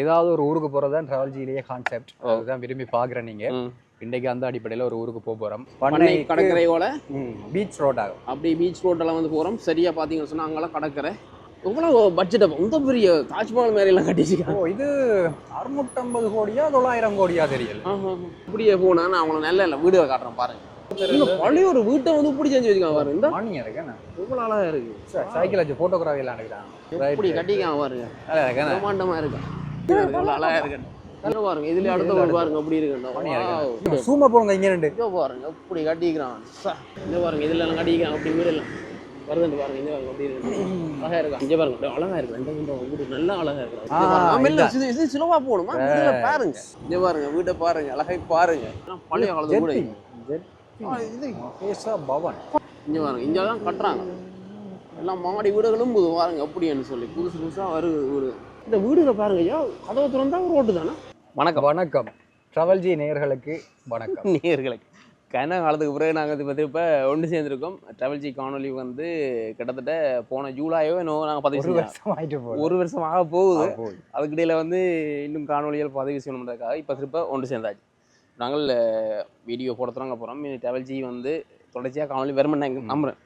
ஏதாவது ஒரு ஊருக்கு போறதா டிராவல்ஜிலேயே கான்செப்ட் அதுதான் விரும்பி பாக்குறேன் நீங்க இன்றைக்கு அந்த அடிப்படையில் ஒரு ஊருக்கு போகிறோம். பண்ணை கடற்கரையோட பீச் ரோட் ஆகும். அப்படி பீச் ரோட்டெல்லாம் வந்து போகிறோம். சரியாக பார்த்தீங்கன்னு சொன்னால் அங்கெல்லாம் கடற்கரை எவ்வளோ பட்ஜெட் இந்த பெரிய தாஜ்மஹால் மாதிரிலாம் கட்டிச்சுக்கோ. இது 650 கோடியா 900 கோடியா தெரியல. இப்படியே போனால் நான் அவங்கள நல்ல இல்லை வீடுகளை காட்டுறேன் பாருங்க. பழைய ஒரு வீட்டை வந்து இப்படி செஞ்சு வச்சுக்காங்க பாருங்க. இந்த மானியம் இருக்கு எவ்வளோ அழகாக இருக்கு. சைக்கிள் வச்சு ஃபோட்டோகிராஃபி எல்லாம் எடுக்கிறாங்க. இப்படி கட்டிக்காம பாருங்க. பிரம்மாண்டமாக இருக்கு. அழகாக இருக்கு பாருங்க. இதுல அடுத்த ஒரு பாருங்க அப்படி இருக்கு. சூமா போங்க இங்க ரெண்டு பாருங்க அப்படி கட்டிக்கிறான். இந்த பாருங்க இதுல எல்லாம் கட்டிக்கிறாங்க அப்படி வீடு எல்லாம் வருது பாருங்க. இந்த பாருங்க அப்படி இருக்கு. அழகா இருக்கு. இங்க பாருங்க அழகா இருக்கு. ரெண்டு வீடு நல்லா அழகா இருக்கு. இது சிலவா போகணுமா பாருங்க. இங்க பாருங்க வீட்டை பாருங்க அழகை பாருங்க. பழைய காலத்து வீடு இது பவன். இங்க பாருங்க இங்கதான் கட்டுறாங்க எல்லாம் மாடி வீடுகளும் புது பாருங்க அப்படின்னு சொல்லி புதுசு புதுசா வருது வீடு. இந்த வீடுல பாருங்க ஐயா கதவு திறந்தா ரோட்டு தானே. வணக்கம் வணக்கம் டிராவல்ஜி நேயர்களுக்கு வணக்கம். நேயர்களுக்கு கன காலத்துக்கு பிறகு நாங்கள் இப்போ ஒன்று சேர்ந்துருக்கோம். டிராவல்ஜி காணொலி வந்து கிட்டத்தட்ட போன ஜூலையோ இன்னும் நாங்கள் பதிவு ஒரு வருஷம் ஆக போகுது. அதுக்கிடையில் வந்து இன்னும் காணொலிகள் பதிவு செய்யணுன்றதுக்காக இப்போ திருப்ப ஒன்று சேர்ந்தாச்சு. நாங்கள் வீடியோ போட தொடங்க போகிறோம். டிராவல்ஜி வந்து தொடர்ச்சியாக காணொலி வரும்னு நான் நம்புகிறேன்.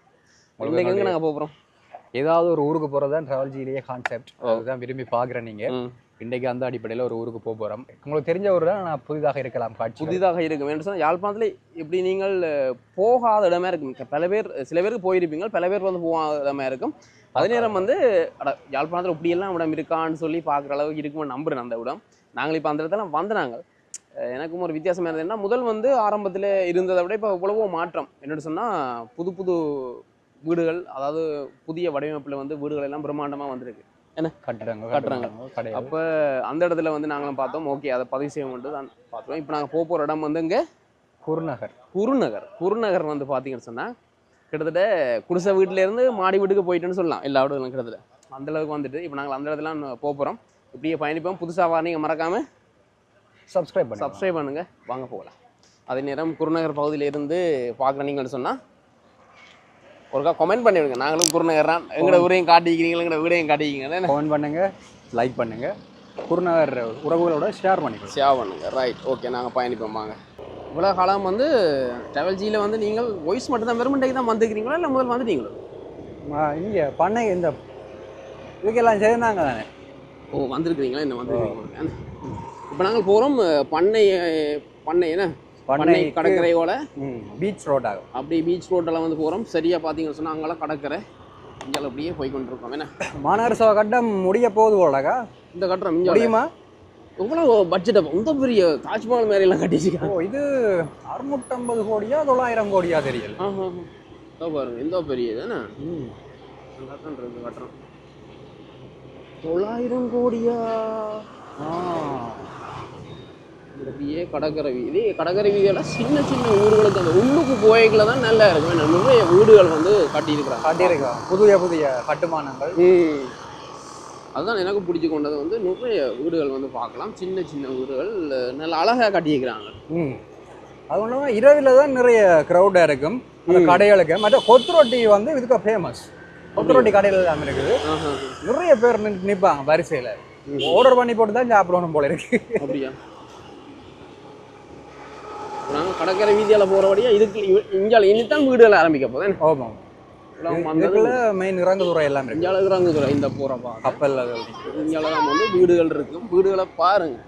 எங்கே நாங்கள் போகிறோம் ஏதாவது ஒரு ஊருக்கு போகிறதா டிராவல்ஜிலேயே கான்செப்ட் அதுதான் விரும்பி பார்க்குறேன் நீங்கள் இன்றைக்கு அந்த அடிப்படையில் ஒரு ஊருக்கு போகிறோம். உங்களுக்கு தெரிஞ்ச ஊர் தான் நான் புதிதாக இருக்கலாம் காட்சி புதிதாக இருக்கும் என்று சொன்னால் யாழ்ப்பாணத்தில் இப்படி நீங்கள் போகாத இடமா இருக்கும். பல பேர் சில பேருக்கு போயிருப்பீங்க, பல பேர் வந்து போகாத இடமா இருக்கும். அதே நேரம் வந்து யாழ்ப்பாணத்தில் இப்படியெல்லாம் இடம் இருக்கான்னு சொல்லி பார்க்குற அளவுக்கு இருக்குன்னு நம்புறேன் அந்த இடம். நாங்கள் இப்போ அந்த இடத்துல வந்தனாங்க. எனக்கும் ஒரு வித்தியாசம் இருந்ததுன்னா முதல் வந்து ஆரம்பத்தில் இருந்ததை விட இப்போ இவ்வளவோ மாற்றம் என்னென்னு சொன்னால் புது புது வீடுகள், அதாவது புதிய வடிவமைப்பில் வந்து வீடுகள் எல்லாம் பிரம்மாண்டமாக வந்திருக்கு. என்ன கட்டுறாங்க. அப்போ அந்த இடத்துல வந்து நாங்களும் பார்த்தோம். ஓகே அதை பதிவு செய்ய மட்டும் தான் பார்த்தோம். இப்போ நாங்கள் போகிற இடம் வந்து இங்கே குருநகர் வந்து பார்த்தீங்கன்னு சொன்னால் கிட்டத்தட்ட குடிசை வீட்டிலேருந்து மாடி வீட்டுக்கு போயிட்டுன்னு சொல்லலாம். எல்லா வீடுகளும் கிட்டத்தட்ட அந்த அளவுக்கு வந்துட்டு இப்போ நாங்கள் அந்த இடத்துல போகிறோம். இப்படியே பயணிப்போம். புதுசாக நீங்கள் மறக்காமல் சப்ஸ்கிரைப் பண்ணுங்கள். வாங்க போகலாம். அதே நேரம் குருநகர் பகுதியிலேருந்து பார்க்குற நீங்கள் சொன்னால் ஒருக்கா கமெண்ட் பண்ணிவிடுங்க. நாங்களும் குருநகர் தான் எங்களோட ஊரையும் காட்டிக்கிறீங்களா, எங்களோட வீடையும் காட்டிக்கிறீங்க. கமெண்ட் பண்ணுங்கள், லைக் பண்ணுங்கள், குருநகர் உறவுகளோட ஷேர் பண்ணுங்க. Right, okay. நாங்கள் பயணிப்போம் வாங்க. இவ்வளோ காலம் வந்து டிராவல்ஜியில் வந்து நீங்கள் வாய்ஸ் மட்டும் தான் வெறுமண்டைக்கு தான் வந்துக்கிறீங்களா இல்லை முதல் வந்துட்டீங்களோ? இங்கே பண்ணை இந்த இதுக்கெல்லாம் சேர்ந்தாங்க தானே. ஓ வந்துருக்குறீங்களா? என்ன வந்துருக்கீங்க? இப்போ நாங்கள் போகிறோம் பண்ணை என்ன பண்ணை கடற்கரையோட பீச் ரோட் ஆகும். அப்படி பீச் ரோட்டெல்லாம் வந்து போகிறோம். சரியாக பார்த்தீங்கன்னு சொன்னால் அங்கெல்லாம் கடற்கரை இங்கே அப்படியே போய் கொண்டிருக்கோம். என்ன மாநகர சபை கட்டம் முடிய போகுது போலக்கா. இந்த கட்டுறோம் இங்கே முடியுமா? எவ்வளோ பட்ஜெட் இந்த பெரிய தாஜ்மஹால் மாதிரிலாம் கட்டிச்சுக்கா. இது 650 கோடியா 900 கோடியா தெரியல. பாருங்க இந்த பெரிய தானே கட்டுறோம். 900 கோடியா? அப்படியே கடற்கரை வீதி. கடற்கரை வீதியெல்லாம் சின்ன சின்ன ஊர்களுக்கு அந்த உள்ளுக்கு கோயில்களை தான் நல்லா இருக்கும். நிறைய வீடுகள் வந்து கட்டியிருக்கிறாங்க. புதிய கட்டுமானங்கள். அதுதான் எனக்கு பிடிச்சி கொண்டது வந்து நிறைய வீடுகள் வந்து பார்க்கலாம். சின்ன சின்ன வீடுகள் நல்லா அழகாக கட்டியிருக்கிறாங்க. அது ஒன்றும் இரவில் தான் நிறைய க்ரௌடாக இருக்கும் அந்த கடைகளுக்கு. மற்ற கொத்து ரொட்டி வந்து இதுக்கு ஃபேமஸ். கொத்து ரொட்டி கடையில் தான் இருக்குது. நிறைய பேர் நிற்பாங்க வரிசையில். ஆர்டர் பண்ணி போட்டு தான் சாப்பிடணும் போல இருக்கு. அப்படியா? நாங்கள் கடற்கரை வீதியால் போகிறபடியா இதுக்கு இஞ்சால இனித்தான் வீடுகள் ஆரம்பிக்க போதேன். ஆமாம், மெயின் இறங்குதுறை எல்லாம் இஞ்சால இறங்குதுறை இந்த போகிறப்பா கப்பல் இஞ்சால தான் வந்து வீடுகள் இருக்கும். வீடுகளை பாருங்க,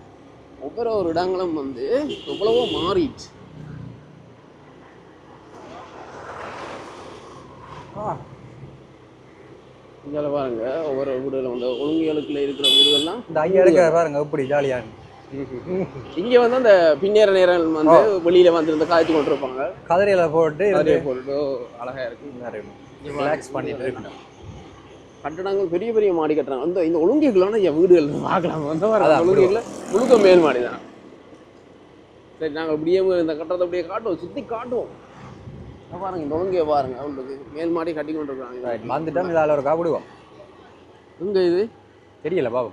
ஒவ்வொரு இடங்களும் வந்து எவ்வளவோ மாறிடுச்சு. இஞ்சால பாருங்க ஒவ்வொரு வீடுகள் வந்து ஒழுங்குகளுக்குள்ள இருக்கிற வீடுகள்லாம் இந்த ஐயா பாருங்க எப்படி ஜாலியாக. இங்க வந்து அந்த பின்னேற நேரம் வந்து வெளியில வந்து இந்த காய்ச்சி கொண்டிருப்பாங்க. கதிரையில போட்டு அழகா இருக்கு. ரிலாக்ஸ் பண்ணிட்டு இருக்கணும். கட்டடங்கள் பெரிய பெரிய மாடி கட்டுறாங்க. அந்த இந்த ஒழுங்குகளான வீடுகள் பார்க்கலாம். வந்து ஒழுங்குல முழுக்க மேல் மாடி தான். சரி, நாங்கள் அப்படியே இந்த கட்டடத்தை அப்படியே காட்டுவோம், சுத்தி காட்டுவோம். பாருங்க இந்த ஒழுங்கையை பாருங்க. அவங்களுக்கு மேல் மாடி கட்டி கொண்டிருக்காங்க. வந்துட்டோம், இதால ஒரு காப்பிடுவோம். எங்க இது தெரியல பாபு.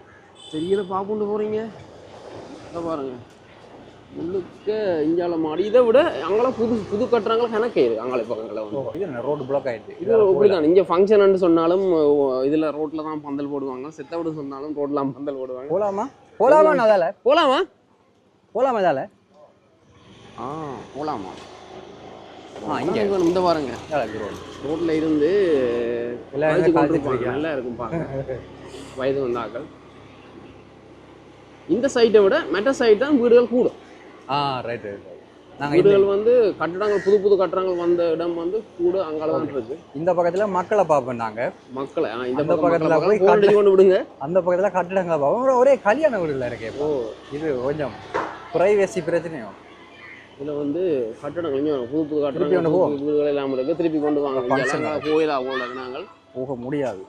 தெரியல பாப்புண்டு போறீங்க. பாருங்க முழுக்க இஞ்சால மாடி. இதை விட அங்கெல்லாம் புது கட்டுறாங்களா கணக்கே இருக்கு. அங்கே பக்கங்களை வந்து ரோடு பிளாக் ஆயிடுச்சு. இது இப்படிதான். இங்கே ஃபங்க்ஷன் சொன்னாலும் இதில் ரோட்டில் தான் பந்தல் போடுவாங்க. செத்த விட சொன்னாலும் ரோட்லாம் பந்தல் போடுவாங்க. போகலாமா? போலாமா அதால போலாமா அதால போலாமா இங்க இந்த பாருங்க ரோட்ல இருந்து நல்லா இருக்கும் பாருங்க வயது வந்தாக்கள். இந்த சைட்டை விட மற்ற சைட் தான் வீடுகள் கூடும். ரைட் வீடுகள் வந்து கட்டடங்கள் புது கட்டடங்கள் வந்த இடம் வந்து கூட அங்கதான் இருக்கு. இந்த பக்கத்துல மக்களை பார்ப்போம் நாங்க. மக்களை இந்த பக்கத்துல போய் கொண்டு விடுங்க. அந்த பக்கத்துல கட்டடங்களை பார்ப்போம். ஒரே கல்யாண வீடுல இருக்கே. இது கொஞ்சம் பிரைவசி பிரச்சனையும். இதுல வந்து கட்டடங்கள் புது கட்டடங்கள் வீடுகள் எல்லாம் இருக்கு. திருப்பி கொண்டு வாங்க. கோயிலா போல நாங்கள் போக முடியாது.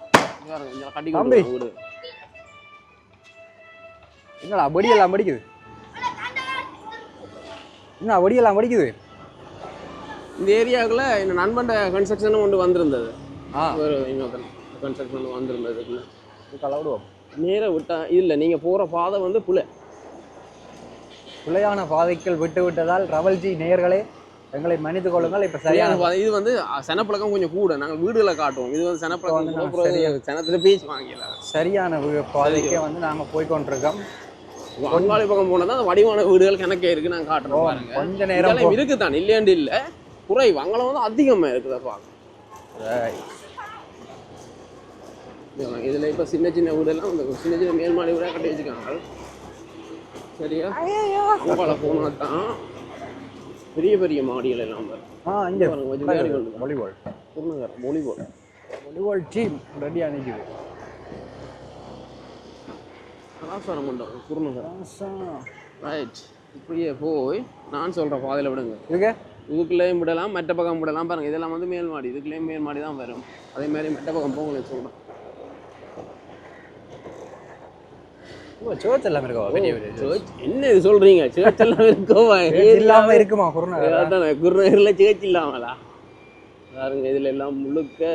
கட்டி கொண்டு வீடு என்னடா வெடியெல்லாம் வெடிக்குது. என்ன வெடியெல்லாம் வெடிக்குது. இந்த ஏரியாவுக்குள்ள இந்த நண்பண்ட கன்ஸ்ட்ரக்ஷனும் கொண்டு வந்திருந்தது. இன்னொரு கன்ஸ்ட்ரக்ஷன் வந்திருந்தது. கலவிடுவோம் நேர விட்டா இல்லை நீங்க போற பாதை வந்து பிள்ளையான பாதைகள் விட்டதால் ரவல்ஜி நேயர்களே எங்களை மன்னித்துக் கொள்ளுங்கள். இப்ப சரியான பாதை. இது வந்து சனப்பழக்கம் கொஞ்சம் கூட நாங்கள் வீடுகளை காட்டுவோம். இது வந்து சனப்பழக்கம் சனத்துல பேச்சு வாங்கிடலாம். சரியான பாதைக்கே வந்து நாங்க போய்கொண்டிருக்கோம். அங்காளி பக்கம் போனதான் அந்த வடிவான வீடுகள் கணக்கே இருக்கு. நாங்க காட்டுறோம் பாருங்க. கொஞ்ச நேரம் இருக்குதான் இல்லையாண்டு இல்லை குறைவு அங்கெல்லாம் வந்து அதிகமா இருக்குதா பாக்க. இதுல இப்ப சின்ன சின்ன வீடெல்லாம் சின்ன சின்ன மேல்மாடி வீடா கட்டி வச்சுக்காங்க. சரியா அங்காள போனா தான் பெரிய பெரிய மாடிகள் எல்லாம் வாலிபால் டீம் ரெடியா நிக்குது. கலாசாரம் மண்டபம் குருநகர். ரைட் இப்படியே போய் நான் சொல்ற பாதையில விடுங்க. இதுக்குள்ளேயும் விடலாம் மற்ற பக்கம் விடலாம் பாருங்க. இதெல்லாம் வந்து மேல்மாடி. இதுக்குள்ளேயும் மேல்மாடி தான் வரும். அதே மாதிரி மற்ற பக்கம் போகணும் சொல்றேன். சர்ச் எல்லாம் இருக்கா? என்ன இது சொல்றீங்க? சர்ச் எல்லாம் இருக்கோவா? இல்லாம இருக்குமா குருநகர்? குருநகர்ல சர்ச் இல்லாமலா பாருங்க. இதுல எல்லாம் முழுக்க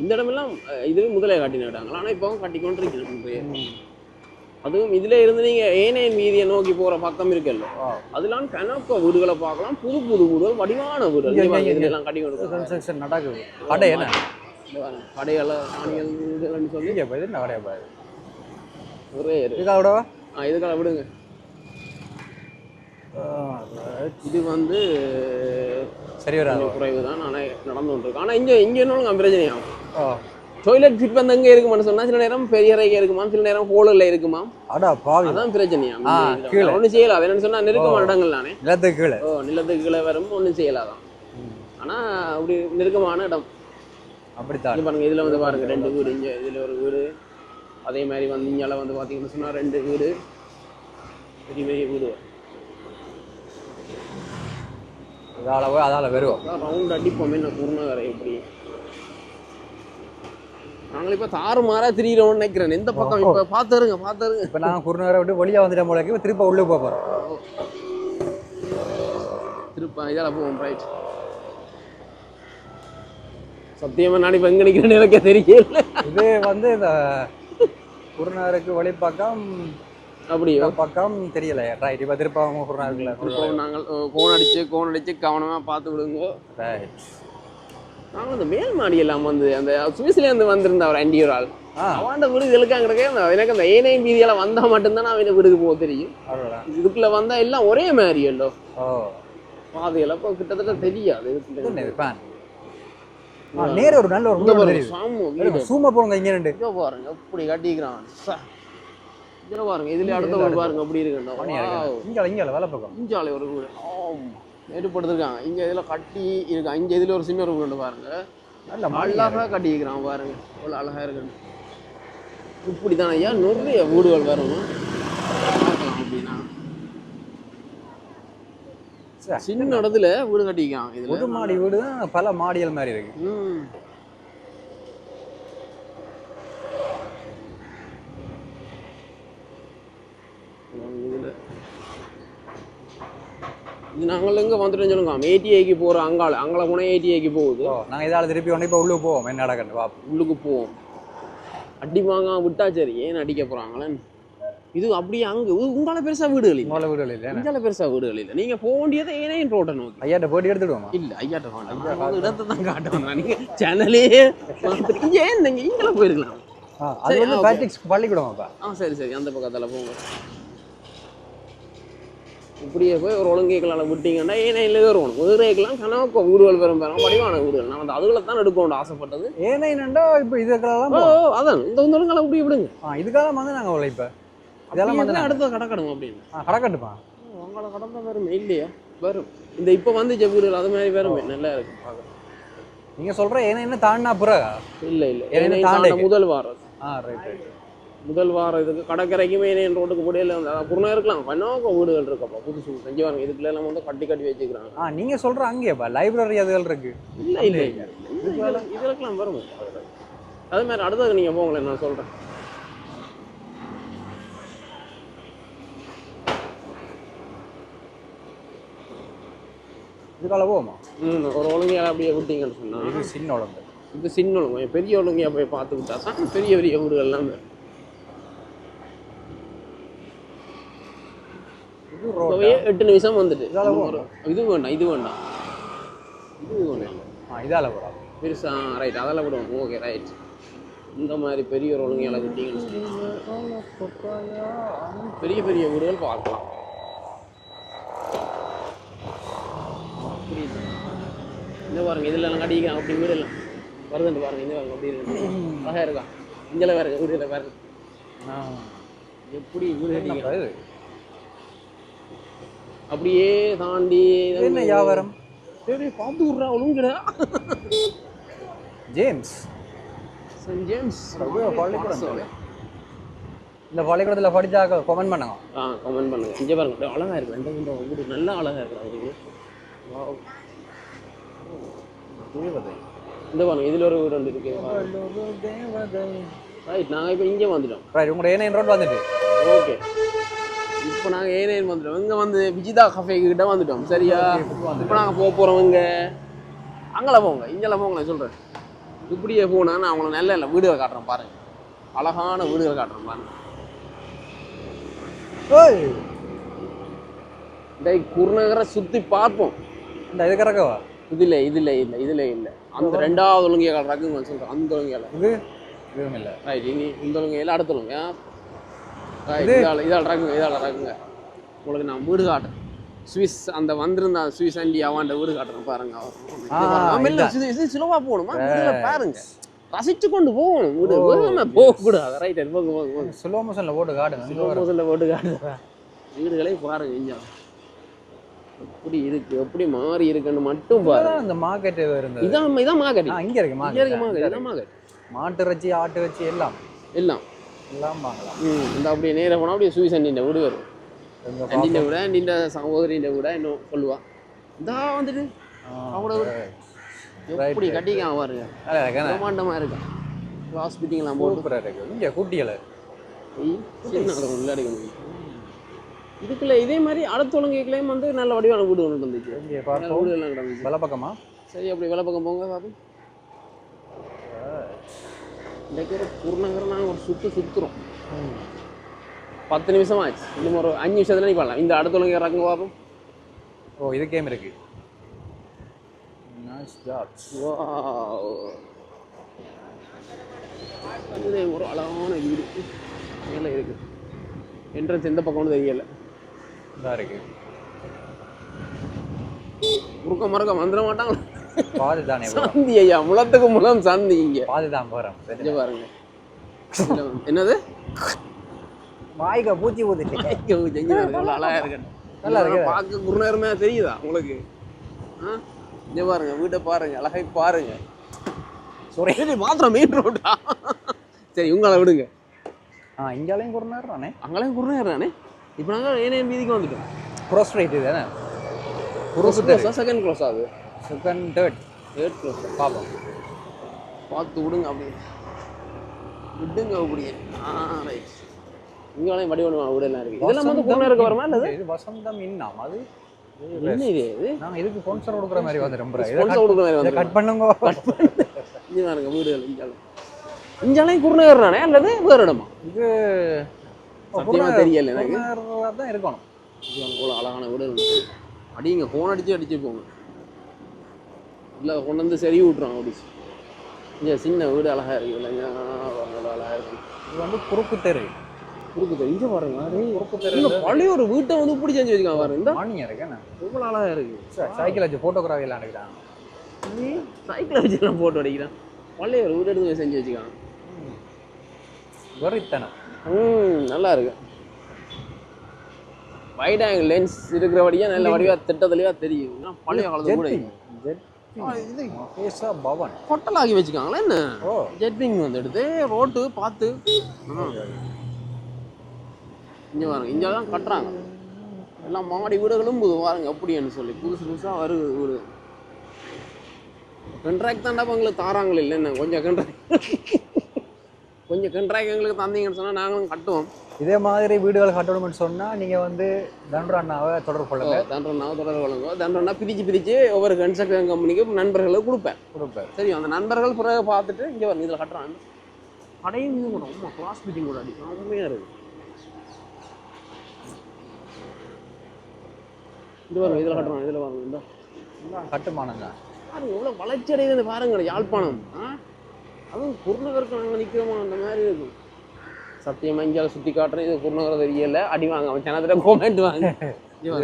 இந்த இடமெல்லாம் இது முதலே காட்டின விடாங்களா. ஆனா இப்போ கட்டி கொண்டிருக்கிறேன். அதுவும் இதுல இருந்து நீங்க ஏனையன் வீதியை நோக்கி போற பக்கம் இருக்குல்ல அதெல்லாம் கணக்க வீடுகளை பார்க்கலாம். புது வீடுகள் வடிவான வீடுகள் எல்லாம் கட்டி கொண்டு நடக்குது. கடை என்ன கடையெல்லாம் சொல்லி கடையா பாரு ஒரே இதுக்காக விடுங்க. இது வந்து சரி வராது குறைவு தான் நடந்து கொண்டிருக்கு. ஆனா இங்க என்ன பிரச்சனையாகும். டாய்லெட் ஃபிட் வந்து எங்க இருக்குமான்னு சொன்னா சில நேரம் பெரிய அறைக்கு இருக்குமா, சில நேரம் ஹோலில் இருக்குமா. அதான் பிரச்சனையா. ஒண்ணு செய்யலாம். என்னன்னு சொன்னா நெருக்கமான இடங்கள் தானே நிலத்துக்கு கீழே நிலத்துக்கு கீழே வரும். ஒண்ணு செய்யலாம். ஆனா அப்படி நெருக்கமான இடம் அப்படித்தான் பாருங்க. இதுல வந்து பாருங்க 2 வீடு. இங்க இதுல ஒரு வீடு. அதே மாதிரி வந்து இங்கால வந்து பாத்தீங்கன்னு சொன்னா 2 வீடு. பெரிய பெரிய வீடு. அதால வருவோம் ரவுண்ட் அடிப்போம். என்ன குருநகரை எப்படி நாங்கள் இப்ப தாறுமாறா திரியிறோம்னு நினைக்கிறேன். எந்த பக்கம் இப்ப பாத்துருங்க. இப்ப நான் குருநகரை விட்டு வெளியே வந்துட்டேன் போல இருக்கு. திருப்ப உள்ள போறோம். திருப்ப இதால போவோம். ரைட் சத்தியமா நான் இப்ப எங்க நிக்கிறேன்னு எனக்கே தெரியல. இது வந்து இந்த குருநகருக்கு வழிப்பக்கம் அப்படி பக்கம் தெரியல. ரைட் இப்ப திருப்ப குருநகருக்குள்ள நாங்கள் கோன் அடிச்சு கவனமா பார்த்து விடுங்க. ரைட் நாங்கள் அந்த மேல் மாடி எல்லாம் வந்து அந்த சுவிஸ்ல இருந்து வந்திருந்த ஒரு அண்டியூர் ஆள் அவன் வீடு இதுக்காக கிடக்க. எனக்கு அந்த ஏனையும் வீதியெல்லாம் வந்தா மட்டும்தான் அவன் வீடுக்கு போக தெரியும். இதுக்குள்ள வந்தா எல்லாம் ஒரே மாதிரி இல்லோ பாதையெல்லாம் இப்போ கிட்டத்தட்ட தெரியாது. நேர ஒரு நல்ல ஒரு சூமா போங்க. இங்க பாருங்க எப்படி கட்டிக்கிறான் பாருங்க. இதுல அடுத்த ஒரு பாருங்க அப்படி இருக்கு. வேலை பக்கம் இஞ்சாலை ஒரு வீடு ஏற்படுத்திருக்காங்க. இங்க இதுல கட்டி இருக்கா. இங்க இதுல ஒரு சின்ன வீடு பாருங்க. அழகா கட்டிக்கிறான் பாருங்க. எவ்வளவு அழகா இருக்கு. இப்படித்தானே ஐயா நிறைய வீடுகள் வரும். அப்படின்னா சின்ன இடத்துல வீடு கட்டிக்கலாம். இது ஒரு மாடி வீடு தான் பல மாடிகள் மாதிரி இருக்கு. இது நாங்கள் எங்க வந்துட்டு சொல்லுங்க. 80 போற அங்கால போனா 80 போகுது. நாங்க இதால திருப்பி ஒன்று இப்போ உள்ளுக்கு போவோம். என்ன நடக்குது உள்ளுக்கு போவோம். அடிப்பாங்க விட்டா சரி. ஏன் அடிக்க போறாங்களே. இது அப்படியே அங்க உங்களால பெருசா வீடுகள் இல்லை. உங்களால பெருசா வீடுகள் இல்லை. நீங்க போக வேண்டியது ஏனையும் ரோட்டை நோக்கி. ஐயாட்ட போட்டி எடுத்துடுவோமா? இல்ல ஐயாட்ட வேண்டாம். இடத்தை தான் காட்டுவோம். நீங்க சேனலே ஏன் நீங்க இங்கே போயிருக்கலாம். அது சரி, வந்து okay. பேட்ரிக்ஸ் பள்ளிக்கூடமாப்பா. சரி அந்த பக்கத்தில் போங்க. இப்படியே போய் ஒரு ஒழுங்கைகளால் விட்டீங்கன்னா ஏனையில் ஏறுவோம். ஏறைக்கெல்லாம் கணக்கு வீடுகள் பெறும் வடிவான வீடுகள். நான் வந்து அதுகளை தான் எடுக்கணும்னு ஆசைப்பட்டது. ஏனைன்னா இப்போ இதுக்கெல்லாம் அதான் இந்த ஒழுங்கால இப்படி விடுங்க. இதுக்கெல்லாம் வந்து நாங்கள் உழைப்பேன் இதெல்லாம் வந்து அடுத்த கடக்கணும் அப்படின்னு கடக்கட்டுப்பா. உங்களை கடந்த வருமே இல்லையா வரும். இந்த இப்போ வந்து வீடுகள் அது மாதிரி வருமே நல்லா இருக்கும் பார்க்க. நீங்க சொல்ற ஏனைன்னா தாண்டினா பிறகு இல்லை ஏனையை தாண்டி முதல் வாரம் ரைட் முதல் வாரம் இதுக்கு கடற்கரைக்குமே ரோட்டுக்கு போடையில குருணா இருக்கலாம். கண்ணோக்க வீடுகள் இருக்கப்பா புதுசு செஞ்சு வாங்க. இதுக்குள்ள எல்லாம் வந்து கட்டி வச்சுக்கிறாங்க. நீங்க சொல்ற அங்கேயப்பா லைப்ரரி அதுகள் இருக்கு. இல்லை இதுக்கெல்லாம் வரும். அது மாதிரி அடுத்தது நீங்க போங்களேன் நான் சொல்றேன். இதுக்கால போமா ஒரு ஒழுங்கையால் அப்படியே விட்டீங்கன்னு சொன்னா இது சின்ன ஒழுங்கு. இது சின்ன ஒழுங்கு. பெரிய ஒழுங்கையா போய் பார்த்து விட்டா தான் பெரிய வீடுகள் எல்லாம் இப்போவே 8 நிமிஷம் வந்துட்டு. இது வேண்டாம் இது வேண்டாம் இதால போறா பெருசா ரைட் அதெல்லாம் விடுவோம். Okay right. இந்த மாதிரி பெரிய ஒரு ஒழுங்கையால் விட்டீங்கன்னு பெரிய பெரிய வீடுகள் பார்க்கலாம். புரியுது. இந்த பாருங்க இதுல எல்லாம் கட்டிக்கிறாங்க. அப்படி வீடு எல்லாம் வருதுன்னு பாருங்க. இந்த பாருங்க அப்படி இருக்கு அழகா இருக்கா. இங்கெல்ல வேற வீடுல பாருங்க எப்படி வீடு கட்டிக்கிறாங்க. அப்படியே தாண்டி என்ன வியாபாரம் சரி பார்த்து விட்றா ஒழுங்குடா. ஜேம்ஸ் சென்ட் ஜேம்ஸ் பள்ளிக்கூடம். இந்த பள்ளிக்கூடத்தில் படித்தா கமெண்ட் பண்ணுங்க. கமெண்ட் பண்ணுங்க. இங்கே பாருங்க அழகா இருக்கு. இந்த வீடு நல்லா அழகா இருக்கு. அவருக்கு இந்த பாருங்க இதுல ஒரு வீடு இருக்கு. ரைட் நாங்கள் இப்போ இங்கே வந்துட்டோம். ரைட் உங்களோட ஏனையன் ரோட் வந்துட்டு. ஓகே இப்போ நாங்கள் ஏனையன் வந்துட்டோம். இங்கே வந்து விஜிதா கஃபே கிட்ட வந்துட்டோம். சரியா இப்போ நாங்கள் போகிறோம். இங்கே அங்கே போங்க இங்கெல்லாம் போங்க. நான் சொல்கிறேன் இப்படியே போனால் நான் அவங்களை நல்ல இல்லை வீடுகளை காட்டுறேன் பாருங்க. அழகான வீடுகள் காட்டுறேன் பாருங்க. இந்த குருநகரை சுற்றி பார்ப்போம். இந்த இது கறக்கவா இதில் அந்த ரெண்டாவது ஒழுங்கையை காட்டுறாங்க சொல்கிறேன். அந்த ஒழுங்கையால் இது இதுவும் இல்லை. ரைட் இனி இந்த ஒழுங்கையில் அடுத்த ஒழுங்கு இதால் இறக்குங்க. உங்களுக்கு நான் வீடு காட்டுறேன். சுவிஸ் அந்த வந்திருந்தா சுவிஸ் அண்டி அவாண்ட வீடு காட்டுறேன் பாருங்க. சுலபா போகணுமா பாருங்க. ரசிச்சு கொண்டு போகணும். வீடு போகக்கூடாது. ரைட் போங்க ஸ்லோ மோஷன்ல போட்டு காட்டுங்க. ஸ்லோ மோஷன்ல போட்டு காட்டுங்க. வீடுகளே பாருங்க. இங்க எப்படி இருக்கு எப்படி மாறி இருக்குன்னு மட்டும் பாருங்க. இந்த மார்க்கெட் இருந்தது. இதான் மார்க்கெட். இங்க இருக்கு மார்க்கெட். மாட்டு இறைச்சி ஆட்டு இறைச்சி எல்லாம் வாங்கலாம். இந்த அப்படியே நேராக போனால் அப்படியே சுவிஸ் அண்டின்ற வீடு வரும். அண்டின்ற விட அண்டின்ற சகோதரின்ற விட இன்னும் சொல்லுவா. இந்த வந்துட்டு அவங்களோட எப்படி கட்டிக்காம பாருங்க. பிரமாண்டமா இருக்கா. ஹாஸ்பிட்டலாம் போட்டு இங்கே குட்டிகளை விளையாடிக்க முடியும். இதுக்குள்ள இதே மாதிரி அடுத்த ஒழுங்கைகளையும் வந்து நல்ல வடிவான வீடு ஒன்று வந்துச்சு. வீடு எல்லாம் கிடந்துச்சு. வெள்ள பக்கமா சரி அப்படி வெள்ள பக்கம் போங்க பாப்போம். இன்றைக்கு ஒரு குருநகரம் நாங்கள் ஒரு சுற்றுறோம். 10 நிமிஷம் ஆச்சு. இன்னும் ஒரு 5 நிமிஷத்துல நிற்கலாம். இந்த அடுத்த ஒழுங்கை இறங்க பார்ப்போம். இது கேம் இருக்கு. ஒரு அழகான வீடு மேலே இருக்கு. என்ட்ரன்ஸ் எந்த பக்கம்னு தெரியல. இருக்கு முறுக்க மறுக்க வந்துட மாட்டாங்க. பாதுதானே சந்தி ஐயா. முளத்துக்கு முளம் சந்தி. இங்க பாதுதான் போறோம். பாருங்க என்னது வாய்க்க பூச்சி ஊத்திட்டு அழகா இருக்கு. நல்லா இருக்கு. பார்க்க குருநகரமே தெரியுதா உங்களுக்கு? இங்க பாருங்க வீட்டை பாருங்க. அழகை பாருங்க. மாத்திரம் மெயின் ரோடா. சரி உங்களை விடுங்க. இங்காலையும் குருநகர் தானே அங்கேயும் குருநகர் தானே. இப்போ நாங்கள் ஏனையன் வீதிக்கு வந்துட்டோம். க்ராஸ் ஸ்ட்ரைட் தானே. செகண்ட் க்ளோஸ் ஆகுது. செகண்ட் தேர்ட் க்ளோஸ் பார்ப்போம். பார்த்து விடுங்க. அப்படியே விடுங்க அப்படியே. ரைட். இங்கேயும் வடிவம் வீடெல்லாம் இருக்கு. இதெல்லாம் வந்து குருநகருக்கு வருமா இல்லை? இது வசந்தம் இன்னும் அது என்ன இது? நாங்கள் இதுக்கு ஸ்பான்சர் கொடுக்குற மாதிரி வந்து ரொம்ப கட் பண்ணுங்க. இங்கே பாருங்க வீடுகள். இங்கெல்லாம் குருநகர் தானே அல்லது வேறு இடமா? இது தெரியல எனக்கு. தான் இருக்கணும். இவ்வளோ அழகான வீடு அடிங்க. ஃபோன் அடிச்சு போங்க. இல்லை கொண்டு வந்து சரி விட்ருவாங்க. அப்படி இங்கே சின்ன வீடு அழகா இருக்கு இல்லைங்க, அழகா இருக்கு. இது வந்து குறுக்கு தெரு. குறுக்கு தெரு இங்கே பாருங்க, குறுக்கு தெரு பழைய ஒரு வீட்டை வந்து இப்படி செஞ்சு வச்சுக்காங்க பாருங்க. இந்த மானியம் இருக்கு என்ன எவ்வளோ அழகா இருக்கு. சைக்கிள் வச்சு ஃபோட்டோகிராஃபி எல்லாம் எடுக்கிறாங்க. சைக்கிளை வச்சுலாம் போட்டோ அடிக்கிறான். பழைய ஒரு வீடு எடுத்து செஞ்சு வச்சுக்காங்க. வெறித்தனம். நல்லா இருக்கு. வைட் ஆங்கிள் லென்ஸ் இருக்கிறபடியா நல்ல வடிவா திட்ட தெளிவா தெரியும். பழைய காலத்து கூட இது பேசா பவன் ஹோட்டல் ஆகி வச்சுக்காங்களா என்ன. ஜெட்விங் வந்து எடுத்து ரோட்டு பார்த்து இங்க பாருங்க, இங்க தான் கட்டுறாங்க. எல்லாம் மாடி வீடுகளும் பாருங்க அப்படின்னு சொல்லி புதுசு புதுசா வருது வீடு. கண்ட்ராக்ட் தாண்டா உங்களுக்கு தாராங்களே இல்லை என்ன, கொஞ்சம் கண்ட்ராக்ட் எங்களுக்கு தந்தீங்கன்னு சொன்னா நாங்களும் கட்டுவோம். இதே மாதிரி வீடுகள் கட்டணும்னு சொன்னா நீங்க வந்து தண்டர் அண்ணாவை தொடர்பு கொள்ளுங்க. தண்டர்னா பிரிச்சு ஒவ்வொரு கன்ஸ்ட்ரக்ஷன் கம்பெனிக்கு நண்பர்களுக்கு கொடுப்பேன். சரி, அந்த நண்பர்கள் பிறகு பார்த்துட்டு இங்க வந்து இதில் கட்டுறாங்க. கடையும் கூட அம்மா கிளாஸ் மீட்டிங் கூட அடிக்கும், உண்மையா இருக்கு. இது பாருங்க, இதில் கட்டுறாங்க. இதில் பாருங்க, இந்த கட்டுமானம் தான் பாருங்க எவ்வளோ வளர்ச்சி அடையுது பாருங்க. யாழ்ப்பாணம் அதுவும் குருநகருக்கு நாங்கள் நிற்கிறோமா அந்த மாதிரி இருக்கும். சத்தியமா இந்தியாவில் சுற்றி காட்டுறேன். இது குருநகர் தெரியல, அடி வாங்க அவன் சேனத்துல கோமெண்ட் வாங்க.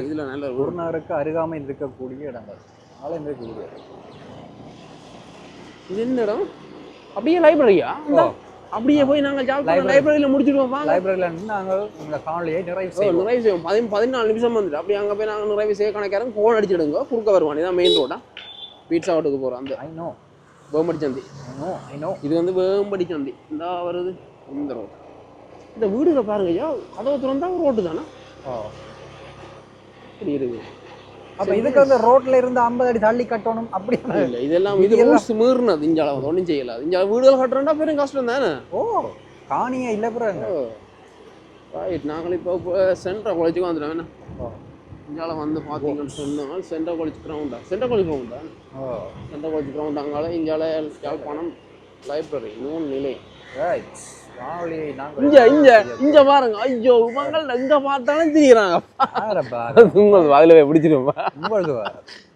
இதுல நல்ல குருநகருக்கு அருகாமையில் இருக்கக்கூடிய இடங்கள் ஆலயம் இருக்கக்கூடிய. இது என்ன இடம்? அப்படியே லைப்ரரியா? அப்படியே போய் நாங்கள் லைப்ரரியில முடிச்சிடுவோம். லைப்ரரியில நாங்கள் இந்த காணொலியை நிறைவு செய்வோம். 14 நிமிஷம் வந்துட்டு அப்படி அங்கே போய் நாங்கள் நிறைவு செய்ய கணக்காரங்க கோன் அடிச்சிடுங்க. குறுக்க வருவான். இதான் மெயின் ரோடா பீட்சா ஹட்டுக்கு போகிறோம். அந்த வேம்படி சந்தி. இது வந்து வேம்படி சந்தி இந்த வருது. இந்த ரோடு இந்த வீடுகளை பாருங்க ஐயா, கதவை திறந்தா ரோட்டு தானே இப்படி இருக்கு. அப்ப இதுக்கு வந்து ரோட்ல இருந்து 50 அடி தள்ளி கட்டணும் அப்படி இல்லை. இதெல்லாம் இது ரூல்ஸ் மீறினது. இஞ்சால வந்து ஒன்றும் செய்யலாது. இஞ்சால வீடுகள் கட்டுறோம்னா பெரும் கஷ்டம் தானே. காணியே இல்லை பிறகு. ரைட், நாங்கள் இப்போ சென்ட்ரல் காலேஜுக்கு வந்துட்டோம். என்ன இஞ்சால வந்து பார்த்தீங்கன்னு சொன்னால் சென்ட்ரல் காலேஜ் கிரவுண்டா சென்ட்ரல் காலேஜ் கிரவுண்ட் அங்கால இஞ்சால யாழ்ப்பாணம் லைப்ரரி நூல் நிலை. இங்க பாருங்க, ஐயோ இவங்கள் எங்க பார்த்தாலும் தெரியுறாங்க. உங்களுக்கு அதுல பிடிச்சிருப்பா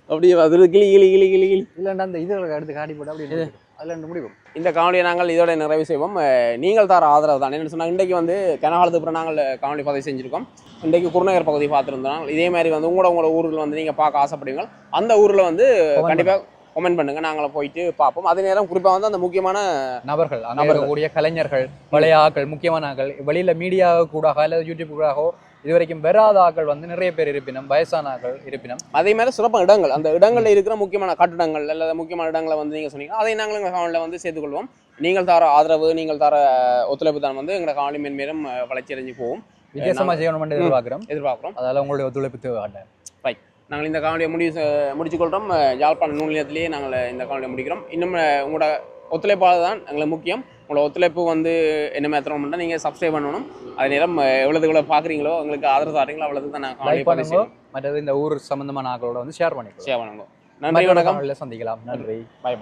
அப்படியே அது கிளி இல்லைன்னா அந்த இதுகளுக்கு அடுத்து காட்டி போட்டு அப்படி அதில் முடிவும். இந்த காணொலியை நாங்கள் இதோட நிறைவு செய்வோம். நீங்கள் தர ஆதரவு தான். என்ன சொன்னால் இன்றைக்கு வந்து கனகாலத்துக்கு அப்புறம் நாங்கள் காணொலி பதிவு செஞ்சுருக்கோம். இன்றைக்கு குருநகர் பகுதி பார்த்துருந்தோம். இதே மாதிரி வந்து உங்களோட ஊரில் வந்து நீங்கள் பார்க்க ஆசைப்படுவீங்க. அந்த ஊரில் வந்து கண்டிப்பாக கமெண்ட் பண்ணுங்க, நாங்கள போயிட்டு பார்ப்போம். அதே நேரம் குறிப்பாக வந்து அந்த முக்கியமான நபர்கள் அங்கே இருக்கக்கூடிய கலைஞர்கள், பழைய ஆக்கள், முக்கியமான ஆக்கள், வெளியில் மீடியா கூட அல்லது யூடியூப் கூடாகவோ இதுவரைக்கும் வராத ஆக்கள் வந்து நிறைய பேர் இருப்பினும், வயசான ஆக்கள் இருப்பினும், அதே மாதிரி சிறப்பான இடங்கள், அந்த இடங்களில் இருக்கிற முக்கியமான கட்டிடங்கள் அல்லது முக்கியமான இடங்களை வந்து நீங்கள் சொன்னீங்க. அதை நாங்கள் எங்கள் காணொலியில் வந்து சேர்த்துக்கொள்வோம். நீங்கள் தர ஆதரவு, நீங்கள் தர ஒத்துழைப்பு தான் வந்து எங்களை காணொலி மென்மேலும் வளர்ச்சி அடைஞ்சு போகும். வித்தியாசமாக செய்யணும் எதிர்பார்க்குறோம். அதால் உங்களுடைய ஒத்துழைப்பு தேவை. ரைட், நாங்கள் இந்த காணொலியை முடிச்சுக்கொள்கிறோம். யாழ்ப்பாண நூல் நிலையத்திலேயே நாங்கள் இந்த காணொலியை முடிக்கிறோம். இன்னும் உங்களோட ஒத்துழைப்பாக தான் எங்களுக்கு முக்கியம். உங்களோட ஒத்துழைப்பு வந்து என்ன மாத்திரம் நீங்கள் சப்ஸ்கிரைப் பண்ணணும். அதே நேரம் எவ்வளவு பார்க்குறீங்களோ உங்களுக்கு ஆதரவு தாரீங்களோ அவ்வளோது தான் நான் காணொலி பண்ணுங்க. மற்றது இந்த ஊர் சம்பந்தமான ஆக்களோட வந்து ஷேர் பண்ணுங்க. நன்றி, வணக்கம். சந்திக்கலாம். நன்றி, பாய்.